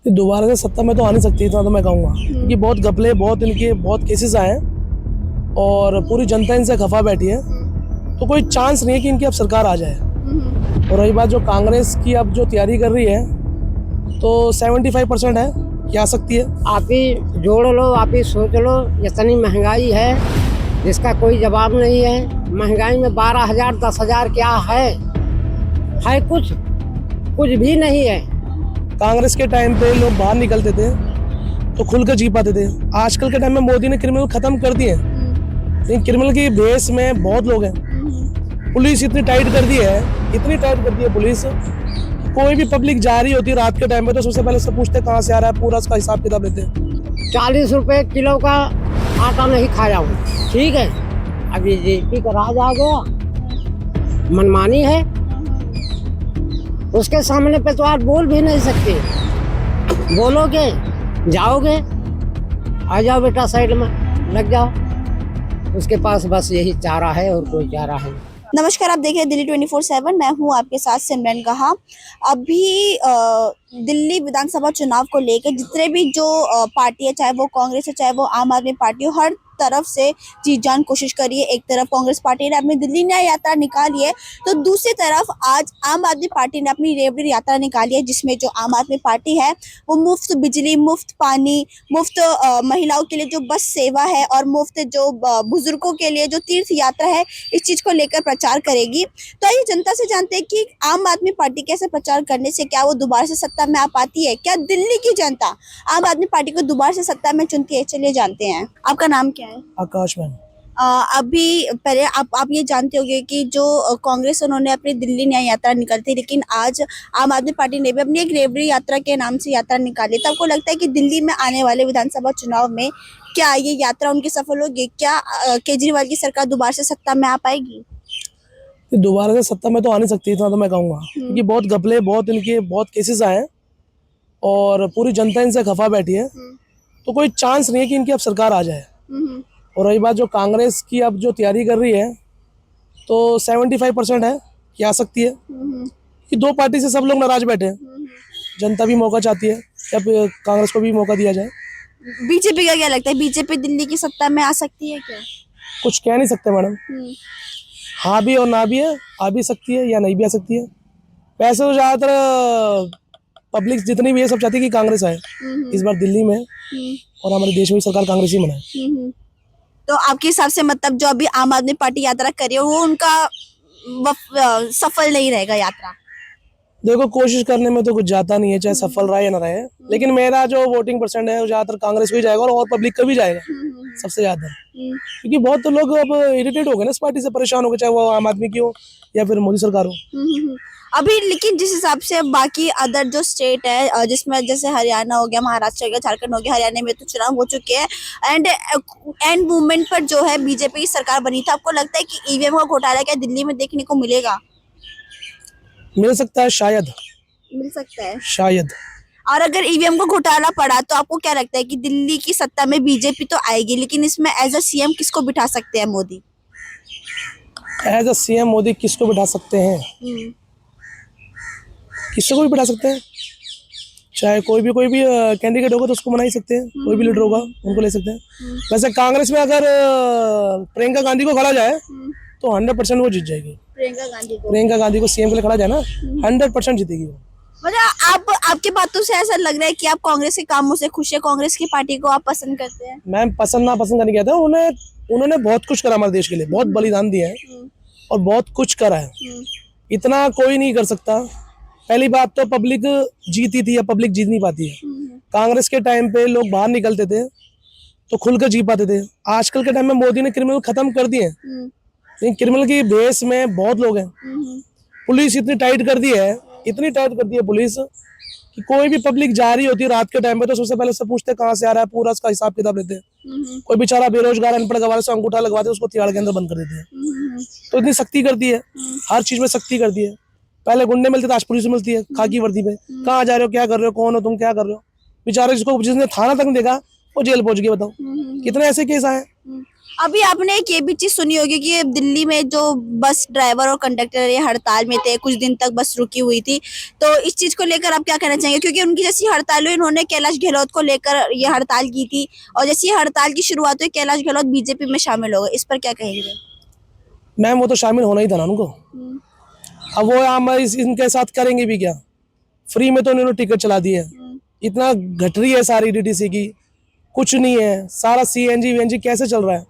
दोबारा से सत्ता में तो आ नहीं सकती, इतना तो मैं कहूँगा, क्योंकि बहुत घपले, बहुत इनके बहुत केसेस आए हैं और पूरी जनता इनसे खफा बैठी है, तो कोई चांस नहीं है कि इनकी अब सरकार आ जाए। और रही बात जो कांग्रेस की अब जो तैयारी कर रही है, तो 75% है कि आ सकती है। आप ही जोड़ लो, आप ही सोच लो, इतनी महंगाई है जिसका कोई जवाब नहीं है। महंगाई में 12,000 10,000 क्या है कुछ भी नहीं है। कांग्रेस के टाइम पे लोग बाहर निकलते थे तो खुलकर जी पाते थे। आजकल के टाइम में मोदी ने क्रिमिनल खत्म कर दिए, लेकिन क्रिमिनल की बेस में बहुत लोग हैं। पुलिस इतनी टाइट कर दी है, इतनी टाइट कर दी है पुलिस, कोई भी पब्लिक जा रही होती है रात के टाइम में तो सबसे पहले से पूछते कहाँ से आ रहा है, पूरा उसका हिसाब किताब लेते हैं। 40 रुपए किलो का आटा नहीं खाया हूँ, ठीक है। अभी बीजेपी का राज आ गया, मनमानी है, उसके सामने पे तो आप बोल भी नहीं सकते। बोलोगे, जाओगे, आ जाओ बेटा साइड में लग जाओ। उसके पास बस यही चारा है और कोई चारा है। नमस्कार, आप देख रहे हैं दिल्ली 24/7। मैं हूं आपके साथ सिमरन कहा। अभी दिल्ली विधानसभा चुनाव को लेकर जितने भी जो पार्टी है, चाहे वो कांग्रेस है, चाहे वो आम आदमी पार्टी हो, हर तरफ से जी जान कोशिश करी है। एक तरफ कांग्रेस पार्टी ने अपनी दिल्ली न्याय यात्रा निकाली है, तो दूसरी तरफ आज आम आदमी पार्टी ने अपनी रेवड़ी यात्रा निकाली है, जिसमें जो आम आदमी पार्टी है वो मुफ्त बिजली, मुफ्त पानी, मुफ्त महिलाओं के लिए जो बस सेवा है और मुफ्त जो बुजुर्गों के लिए जो तीर्थ यात्रा है, इस चीज को लेकर प्रचार करेगी। तो आइए जनता से जानते हैं कि आम आदमी पार्टी कैसे प्रचार करने से क्या वो दोबारा से सत्ता में आ पाती है, क्या दिल्ली की जनता आम आदमी पार्टी को दोबारा से सत्ता में चुनती है। चलिए जानते हैं। आपका नाम क्या है? आकाश मैम। अभी पहले आप ये जानते होंगे कि जो कांग्रेस उन्होंने अपनी दिल्ली न्याय यात्रा निकाली थी, लेकिन आज आम आदमी पार्टी ने भी अपनी एक रेवड़ी यात्रा के नाम से यात्रा निकाली। तो आपको लगता है कि दिल्ली में आने वाले विधानसभा चुनाव में क्या ये यात्रा उनकी सफल होगी? क्या केजरीवाल की सरकार दोबारा से सत्ता में आ पाएगी? दोबारा से सत्ता में तो आ नहीं सकती, इतना तो मैं कहूँगा, क्योंकि बहुत घपले, बहुत इनके बहुत केसेस आए हैं और पूरी जनता इनसे खफा बैठी है, तो कोई चांस नहीं है कि इनकी अब सरकार आ जाए। और रही बात जो कांग्रेस की अब जो तैयारी कर रही है, तो 75% है कि आ सकती है, कि दो पार्टी से सब लोग नाराज बैठे हैं। जनता भी मौका चाहती है कि अब कांग्रेस को भी मौका दिया जाए। बीजेपी का क्या लगता है? बीजेपी दिल्ली की सत्ता में आ सकती है क्या? कुछ कह नहीं सकते मैडम, हाँ भी और ना भी है, आ भी सकती है या नहीं भी आ सकती है। वैसे तो ज़्यादातर पब्लिक जितनी भी है सब चाहती है कि कांग्रेस आए इस बार दिल्ली में, और हमारे देश में सरकार कांग्रेस ही बनाए। तो आपके हिसाब से मतलब जो अभी आम आदमी पार्टी यात्रा करी है वो उनका सफल नहीं रहेगा यात्रा? देखो, कोशिश करने में तो कुछ जाता नहीं है, चाहे सफल रहा या ना रहे, लेकिन मेरा जो वोटिंग परसेंट है वो ज्यादातर कांग्रेस को ही जाएगा और पब्लिक का भी जाएगा सबसे ज्यादा, क्योंकि बहुत तो लोग अब इरिटेट हो गए ना इस पार्टी से, परेशान हो गए, चाहे वो आम आदमी की हो या फिर मोदी सरकार हो। अभी लेकिन जिस हिसाब से बाकी अदर जो स्टेट है, जिसमें जैसे हरियाणा हो गया, महाराष्ट्र हो गया, झारखंड हो गया, हरियाणा में तो चुनाव हो चुके हैं एंड मूवमेंट पर जो है बीजेपी की सरकार बनी थी। आपको लगता है कि ईवीएम का घोटाला क्या दिल्ली में देखने को मिलेगा? मिल सकता है, शायद मिल सकता है शायद। और अगर ईवीएम को घोटाला पड़ा तो आपको क्या लगता है कि दिल्ली की सत्ता में बीजेपी तो आएगी, लेकिन इसमें एज अ सीएम किसको बिठा सकते हैं Modi? As a CM Modi किसको बिठा सकते हैं? किसी को भी बिठा सकते हैं, चाहे कोई भी कैंडिडेट होगा तो उसको बना ही सकते हैं, कोई भी लीडर होगा उनको ले सकते हैं। वैसे कांग्रेस में अगर प्रियंका गांधी को खड़ा जाए तो 100% वो जीत जाएगी। प्रियंका गांधी को सीएम के लिए खड़ा जाए ना, 100% जीतेगी वो। मतलब आप आपके बातों से ऐसा लग रहा है कि आप कांग्रेस के कामों से खुश है, कांग्रेस की पार्टी को आप पसंद करते हैं? मैम, पसंद ना पसंद करने कहता है, उन्होंने बहुत कुछ करा हमारे देश के लिए, बहुत बलिदान दिया है और बहुत कुछ करा है। इतना कोई नहीं कर सकता। पहली बात तो पब्लिक जीती थी, या पब्लिक जीत नहीं पाती है। कांग्रेस के टाइम पे लोग बाहर निकलते थे तो खुलकर जी पाते थे। आजकल के टाइम में मोदी ने क्रिमिनल खत्म कर दिए, लेकिन क्रिमिनल की बेस में बहुत लोग हैं। पुलिस इतनी टाइट कर दी है, इतनी टाइट कर दी है पुलिस, कि कोई भी पब्लिक जा रही होती है रात के टाइम पे तो सबसे पहले से पूछते कहाँ से आ रहा है, पूरा उसका हिसाब किताब लेते हैं। कोई बेचारा बेरोजगार अनपढ़ गवार से अंगूठा लगवाते उसको तिहाड़ के अंदर बंद कर देते हैं। तो इतनी सख्ती कर दी है, हर चीज में सख्ती कर दी है। पहले गुंडे मिलते थे, आज पुलिस मिलती है खाकी वर्दी पे। कहाँ जा रहे हो, क्या कर रहे हो, कौन हो तुम, क्या कर रहे हो? बेचारे जिसने थाना तक नहीं देखा वो जेल पहुंच गए। बताओ कितने ऐसे केस आए। अभी आपने एक ये भी चीज सुनी होगी कि दिल्ली में जो बस ड्राइवर और कंडक्टर ये हड़ताल में थे, कुछ दिन तक बस रुकी हुई थी, तो इस चीज को लेकर आप क्या कहना चाहेंगे? क्योंकि उनकी जैसी हड़ताल हुई, इन्होंने कैलाश गहलोत को लेकर ये हड़ताल की थी, और जैसी हड़ताल की शुरुआत हुई कैलाश गहलोत बीजेपी में शामिल हो गए, इस पर क्या कहेंगे? मैम वो तो शामिल होना ही था ना उनको। अब वो हम इनके साथ करेंगे भी क्या? फ्री में तो उन्होंने टिकट चला दी है। इतना घट रही है सारी डीटीसी की, कुछ नहीं है। सारा सीएनजी वीएनजी कैसे चल रहा है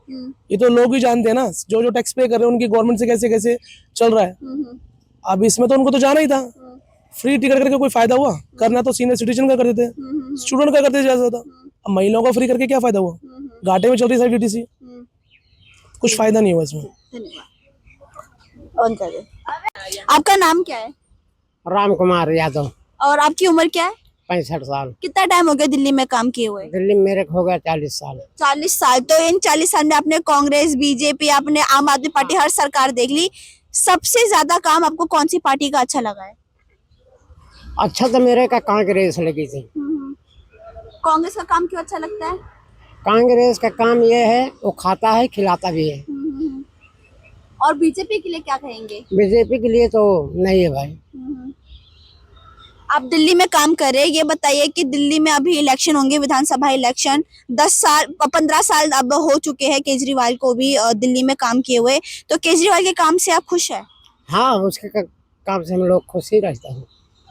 ये तो लोग ही जानते हैं ना, जो जो टैक्स पे कर रहे हैं उनकी गवर्नमेंट से कैसे कैसे चल रहा है। अब इसमें तो उनको तो जाना ही था। फ्री टिकट करके कोई फायदा हुआ? करना तो सीनियर सिटीजन का कर देते, स्टूडेंट का करते ज्यादा था। अब महिलाओं का फ्री करके क्या फायदा हुआ? घाटे में चल रही सारी डीटीसी, कुछ फायदा नहीं हुआ इसमें। आपका नाम क्या है? राम कुमार यादव। और आपकी उम्र क्या है? 65 साल। कितना टाइम हो गया दिल्ली में काम किए हुए? दिल्ली में मेरे को हो गया 40 साल। 40 साल। तो इन 40 साल में आपने कांग्रेस, बीजेपी, आपने आम आदमी पार्टी, हर सरकार देख ली। सबसे ज्यादा काम आपको कौन सी पार्टी का अच्छा लगा है? अच्छा तो मेरे का कांग्रेस लगी थी। कांग्रेस का काम क्यों अच्छा लगता है? कांग्रेस का काम ये है वो खाता है खिलाता भी है। और बीजेपी के लिए क्या कहेंगे? बीजेपी के लिए तो नहीं है भाई। आप दिल्ली में काम कर रहे हैं, ये बताइए कि दिल्ली में अभी इलेक्शन होंगे, विधानसभा इलेक्शन। 15 साल अब हो चुके हैं केजरीवाल को भी दिल्ली में काम किए हुए, तो केजरीवाल के काम से आप खुश हैं? हाँ उसके काम से हम लोग खुश ही रहते हैं।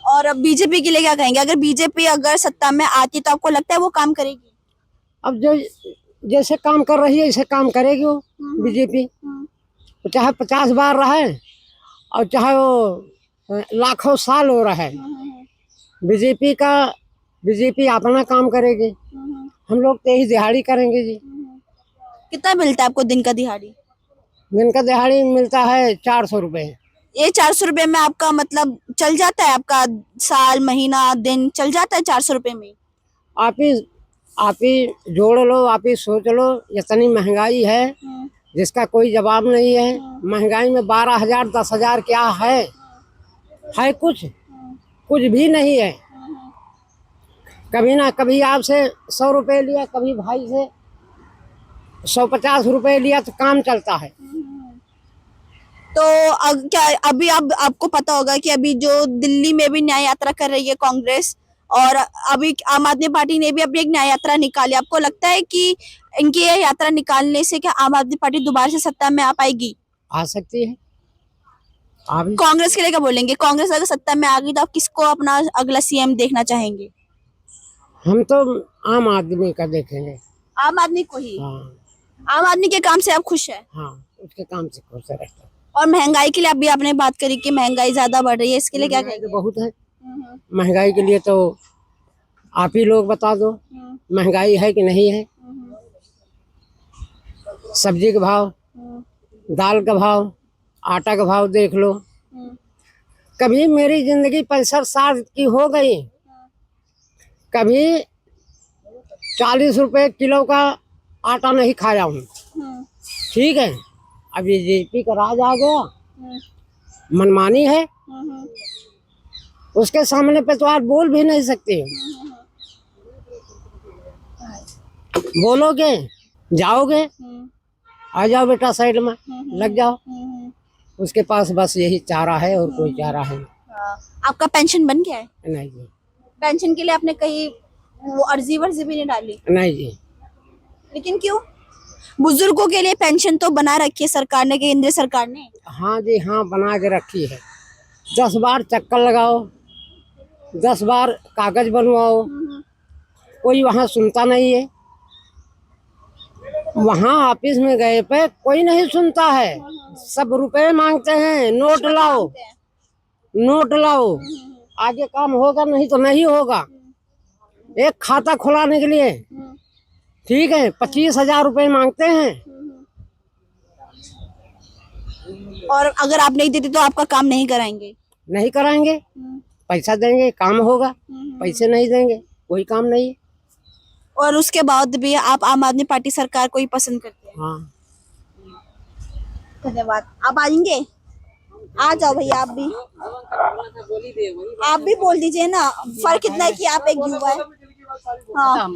और अब बीजेपी के लिए क्या कहेंगे? अगर बीजेपी अगर सत्ता में आती तो आपको लगता है वो काम करेगी? अब जो जैसे काम कर रही है ऐसे काम करेगी वो बीजेपी। चाहे 50 बार रहे और चाहे वो लाखों साल हो रहा है, बीजेपी अपना काम करेगी। हम लोग तो यही दिहाड़ी करेंगे जी। कितना मिलता है आपको दिन का दिहाड़ी? दिन का दिहाड़ी मिलता है 400 रुपये। ये 400 रुपये में आपका मतलब चल जाता है, आपका साल, महीना, दिन चल जाता है 400 रुपये में? आप ही जोड़ लो, आप ही सोच लो। इतनी महंगाई है जिसका कोई जवाब नहीं है। महंगाई में 12,000 10,000 क्या है कुछ भी नहीं है। कभी ना कभी आपसे 100 रुपये लिया, कभी भाई से 150 रुपये लिया तो काम चलता है। तो क्या अभी आपको पता होगा कि अभी जो दिल्ली में भी न्याय यात्रा कर रही है कांग्रेस, और अभी आम आदमी पार्टी ने भी अपनी एक न्याय यात्रा निकाली। आपको लगता है कि इनकी ये यात्रा निकालने से क्या आम आदमी पार्टी दोबारा से सत्ता में आ पाएगी? आ सकती है। कांग्रेस के लिए क्या बोलेंगे? कांग्रेस अगर सत्ता में आ गई तो आप किसको अपना अगला सीएम देखना चाहेंगे? हम तो आम आदमी का देखेंगे। आम आदमी को ही? हाँ। आम आदमी के काम से आप खुश है? हाँ उसके काम से खुश रहता है। और महंगाई के लिए अभी आपने बात करी कि महंगाई ज्यादा बढ़ रही है, इसके लिए क्या कहेंगे? बहुत है महंगाई के लिए तो आप ही लोग बता दो महंगाई है कि नहीं है। सब्जी का भाव, दाल का भाव, आटा का भाव देख लो। कभी मेरी जिंदगी 65 साल की हो गई, कभी 40 रुपए किलो का आटा नहीं खाया हूँ। ठीक है, अब ये बीजेपी का राज आ गया, मनमानी है। उसके सामने पे तो आप बोल भी नहीं सकते हो। बोलोगे, जाओगे, आ जाओ बेटा साइड में लग जाओ। उसके पास बस यही चारा है और कोई चारा है। आपका पेंशन बन गया है? नहीं जी। पेंशन के लिए आपने कहीं वो अर्जी वर्जी भी नहीं डाली? नहीं जी। लेकिन क्यों? बुजुर्गों के लिए पेंशन तो बना रखी है सरकार ने, केंद्र सरकार ने। हाँ जी हाँ, बना के रखी है। 10 बार चक्कर लगाओ, 10 बार कागज बनवाओ, कोई वहाँ सुनता नहीं है। वहाँ ऑफिस में गए पे कोई नहीं सुनता है, सब रुपए मांगते हैं। नोट लाओ, नोट लाओ, आगे काम होगा नहीं तो नहीं होगा। एक खाता खुलाने के लिए ठीक है 25,000 रुपए मांगते हैं। और अगर आप नहीं देते तो आपका काम नहीं कराएंगे? नहीं कराएंगे। पैसा देंगे काम होगा, पैसे नहीं देंगे कोई काम नहीं। और उसके बाद भी आप आम आदमी पार्टी सरकार को ही पसंद करते हैं? हाँ। धन्यवाद। आप आएंगे? आ जाओ भैया, आप भी बोल दीजिए ना। फर्क इतना है कि आप एक युवा है। हाँ।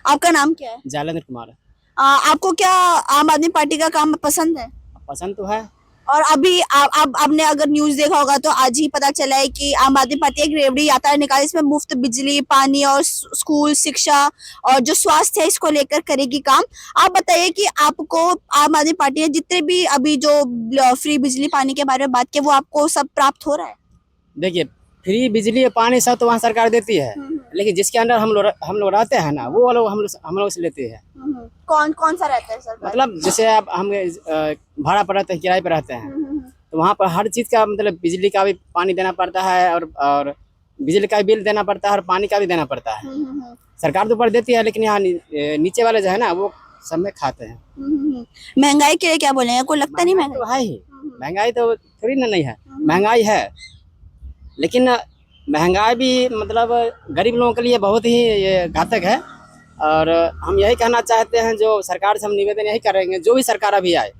आपका नाम क्या है? जालेंद्र कुमार। आपको क्या आम आदमी पार्टी का काम पसंद है? पसंद तो है। और अभी आपने अगर न्यूज देखा होगा तो आज ही पता चला है कि आम आदमी पार्टी एक रेवड़ी यात्रा निकाली, इसमें मुफ्त बिजली, पानी और स्कूल शिक्षा और जो स्वास्थ्य है इसको लेकर करेगी काम। आप बताइए कि आपको आम आदमी पार्टी ने जितने भी अभी जो फ्री बिजली पानी के बारे में बात की वो आपको सब प्राप्त हो रहा है? देखिए, फ्री बिजली और पानी सब तो वहाँ सरकार देती है, लेकिन जिसके अंदर हम लोग रहते हैं ना, वो लोग हम लोग से लेते हैं। कौन कौन सा रहता है सर? मतलब जैसे अब हम भाड़ा पर रहते हैं, किराए पर रहते हैं, तो वहाँ पर हर चीज़ का मतलब बिजली का भी पानी देना पड़ता है और बिजली का भी बिल देना पड़ता है और पानी का भी देना पड़ता है। सरकार तो ऊपर देती है, लेकिन यहाँ नीचे वाले जो है ना वो सब में खाते हैं। महंगाई के लिए क्या बोलेंगे? कोई लगता नहीं महंगाई तो है ही, महंगाई तो थोड़ी ना नहीं है, महंगाई है, लेकिन महंगाई भी मतलब गरीब लोगों के लिए बहुत ही ये घातक है। और हम यही कहना चाहते हैं, जो सरकार से हम निवेदन यही करेंगे, जो भी सरकार अभी आए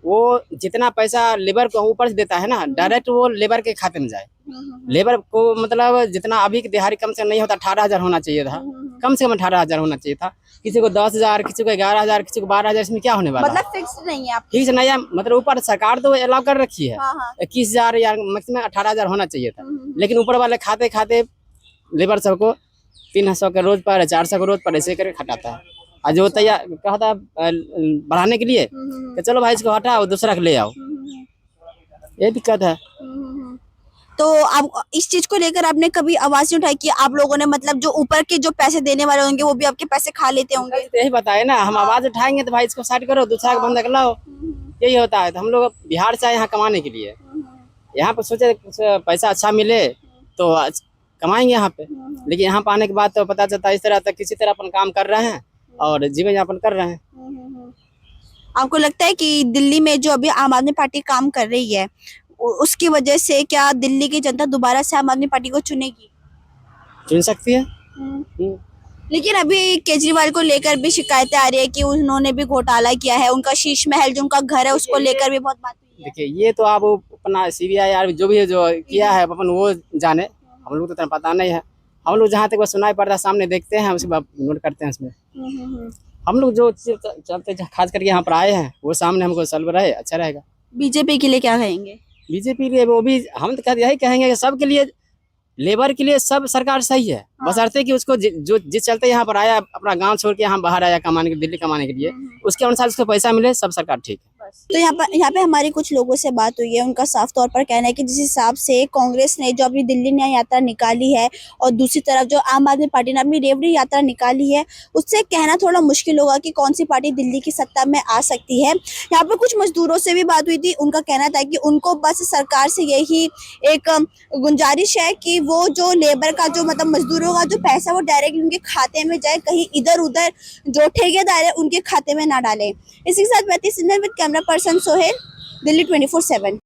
वो जितना पैसा लेबर को ऊपर से देता है ना, डायरेक्ट वो लेबर के खाते में जाए। लेबर को मतलब जितना अभी की दिहाड़ी कम से कम नहीं होता, 18,000 होना चाहिए था, कम से कम 18,000 होना चाहिए था। किसी को 10,000, किसी को 11,000, किसी को 12,000, इसमें क्या होने वाला? मतलब फिक्स नहीं है? ठीक से नहीं है, मतलब ऊपर सरकार तो अलाउ कर रखी है। 21,000 या मैक्सिमम 18,000 होना चाहिए था, लेकिन ऊपर वाले खाते खाते लेबर सबको 300 के रोज पर, 400 के रोज पर ऐसे करके खटाता है। और जो तैयार कहा था बढ़ाने के लिए कि चलो भाई इसको हटाओ, दूसरा को ले आओ, ये दिक्कत है। तो आप इस चीज को लेकर आपने कभी आवाज नहीं उठाई कि आप लोगों ने मतलब जो ऊपर के जो पैसे देने वाले होंगे वो भी आपके पैसे खा लेते होंगे? यही बताए ना, हम आवाज उठाएंगे तो भाई इसको साइड करो, दूसरा को बंद कर लाओ, यही होता है। तो हम लोग बिहार से आए यहाँ कमाने के लिए, यहाँ पर सोचे पैसा अच्छा मिले तो कमाएंगे यहाँ पे, लेकिन यहाँ पर आने के बाद तो पता चलता है इस तरह तक किसी तरह अपन काम कर रहे हैं और जीवन यापन कर रहे हैं। आपको लगता है कि दिल्ली में जो अभी आम आदमी पार्टी काम कर रही है उसकी वजह से क्या दिल्ली की जनता दोबारा से आम आदमी पार्टी को चुनेगी? चुन सकती है। लेकिन अभी केजरीवाल को लेकर भी शिकायतें आ रही है कि उन्होंने भी घोटाला किया है, उनका शीश महल जो उनका घर है उसको लेकर भी बहुत बात हुई है। देखिए, ये तो आप अपना CBI यार जो भी है जो किया है अपन वो जाने, हम लोग तो पता नहीं है। हम लोग जहाँ तक वो सुनाई पड़ता है सामने देखते हैं, उसके बाद नोट करते हैं उसमें। हम लोग जो चलते खास करके यहाँ पर आए हैं वो सामने हमको सल्व रहे, अच्छा रहेगा। बीजेपी के लिए क्या कहेंगे? बीजेपी लिए वो भी हम तो यही कहेंगे कि सबके लिए, लेबर के लिए सब सरकार सही है, बशर्ते कि उसको जो जिस चलते यहाँ पर आया, अपना गांव छोड़ के यहाँ बाहर आया कमाने के, दिल्ली कमाने के लिए, उसके अनुसार उसको पैसा मिले, सब सरकार ठीक है। तो यहाँ पे हमारी कुछ लोगों से बात हुई है, उनका साफ तौर पर कहना है कि जिस हिसाब से कांग्रेस ने जो अपनी दिल्ली न्याय यात्रा निकाली है और दूसरी तरफ जो आम आदमी पार्टी ने अपनी रेवड़ी यात्रा निकाली है, उससे कहना थोड़ा मुश्किल होगा कि कौन सी पार्टी दिल्ली की सत्ता में आ सकती है। यहाँ पे कुछ मजदूरों से भी बात हुई थी, उनका कहना था कि उनको बस सरकार से यही एक गुजारिश है कि वो जो लेबर का जो मतलब मजदूरों का जो पैसा वो डायरेक्टली उनके खाते में जाए, कहीं इधर उधर जो ठेकेदार है उनके खाते में ना डाले। इसी के साथ मैं थी सिंधन with camera person Sohail, Delhi 24/7।